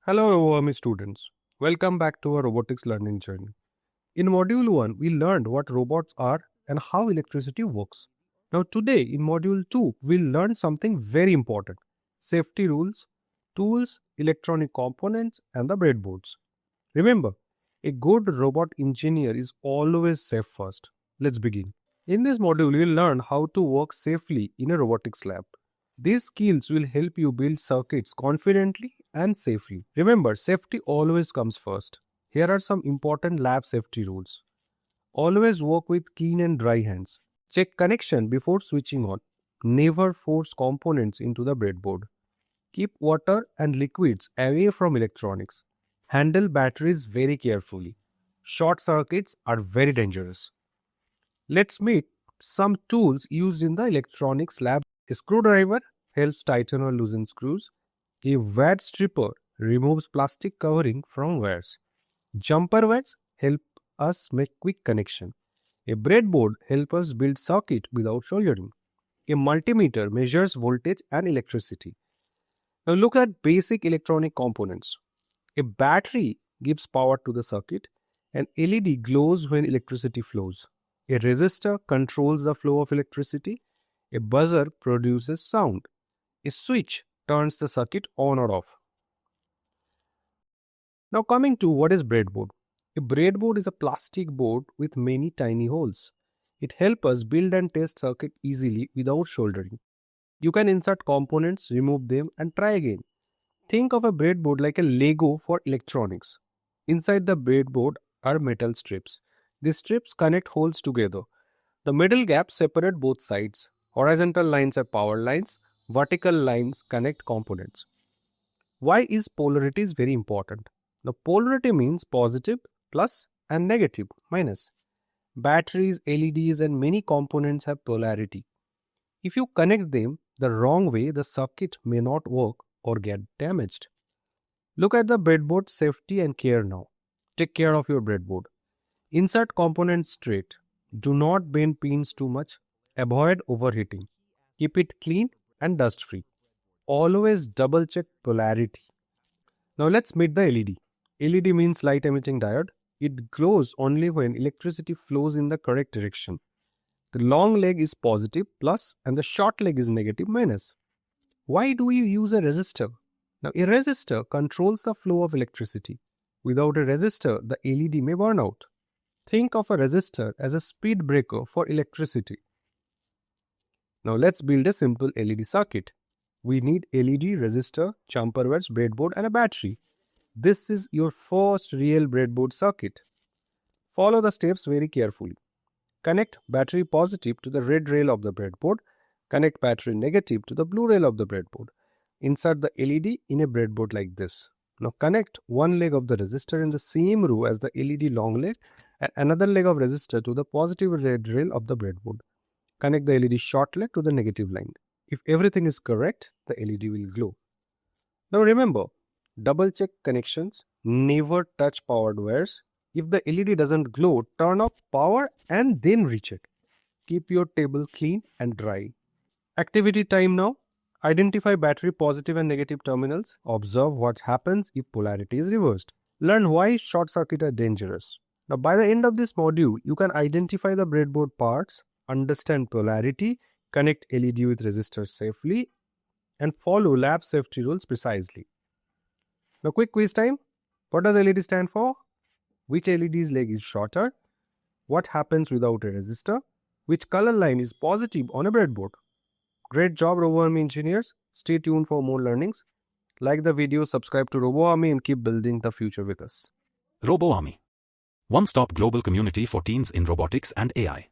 Hello, RoboArmy students. Welcome back to our robotics learning journey. In Module 1, we learned what robots are and how electricity works. Now, today in Module 2, we'll learn something very important: safety rules, tools, electronic components, and the breadboards. Remember, a good robot engineer is always safe first. Let's begin. In this module, you'll learn how to work safely in a robotics lab. These skills will help you build circuits confidently and safely. Remember, safety always comes first. Here are some important lab safety rules. Always work with clean and dry hands. Check connection before switching on. Never force components into the breadboard. Keep water and liquids away from electronics. Handle batteries very carefully. Short circuits are very dangerous. Let's meet some tools used in the electronics lab. A screwdriver helps tighten or loosen screws. A wire stripper removes plastic covering from wires. Jumper wires help us make quick connection. A breadboard helps us build circuit without soldering. A multimeter measures voltage and electricity. Now look at basic electronic components. A battery gives power to the circuit. An LED glows when electricity flows. A resistor controls the flow of electricity. A buzzer produces sound. A switch turns the circuit on or off. Now coming to what is breadboard. A breadboard is a plastic board with many tiny holes. It helps us build and test circuit easily without soldering. You can insert components, remove them and try again. Think of a breadboard like a Lego for electronics. Inside the breadboard are metal strips. These strips connect holes together. The middle gaps separate both sides. Horizontal lines are power lines. Vertical lines connect components. Why is polarity is very important? The polarity means positive, plus and negative, minus. Batteries, LEDs and many components have polarity. If you connect them the wrong way, the circuit may not work or get damaged. Look at the breadboard safety and care now. Take care of your breadboard. Insert components straight. Do not bend pins too much. Avoid overheating. Keep it clean and dust free. Always double check polarity. Now let's meet the LED. LED means light emitting diode. It glows only when electricity flows in the correct direction. The long leg is positive plus and the short leg is negative minus. Why do you use a resistor? Now a resistor controls the flow of electricity. Without a resistor, the LED may burn out. Think of a resistor as a speed breaker for electricity. Now let's build a simple LED circuit. We need LED, resistor, jumper wires, breadboard and a battery. This is your first real breadboard circuit. Follow the steps very carefully. Connect battery positive to the red rail of the breadboard. Connect battery negative to the blue rail of the breadboard. Insert the LED in a breadboard like this. Now connect one leg of the resistor in the same row as the LED long leg and another leg of resistor to the positive red rail of the breadboard. Connect the LED short leg to the negative line. If everything is correct, the LED will glow. Now remember, double check connections, never touch powered wires. If the LED doesn't glow, turn off power and then recheck. Keep your table clean and dry. Activity time now. Identify battery positive and negative terminals. Observe what happens if polarity is reversed. Learn why short circuits are dangerous. Now by the end of this module, you can identify the breadboard parts, understand polarity, connect LED with resistors safely, and follow lab safety rules precisely. Now quick quiz time. What does LED stand for? Which LED's leg is shorter? What happens without a resistor? Which color line is positive on a breadboard? Great job, RoboArmy engineers. Stay tuned for more learnings. Like the video, subscribe to RoboArmy and keep building the future with us. RoboArmy. One-stop global community for teens in robotics and AI.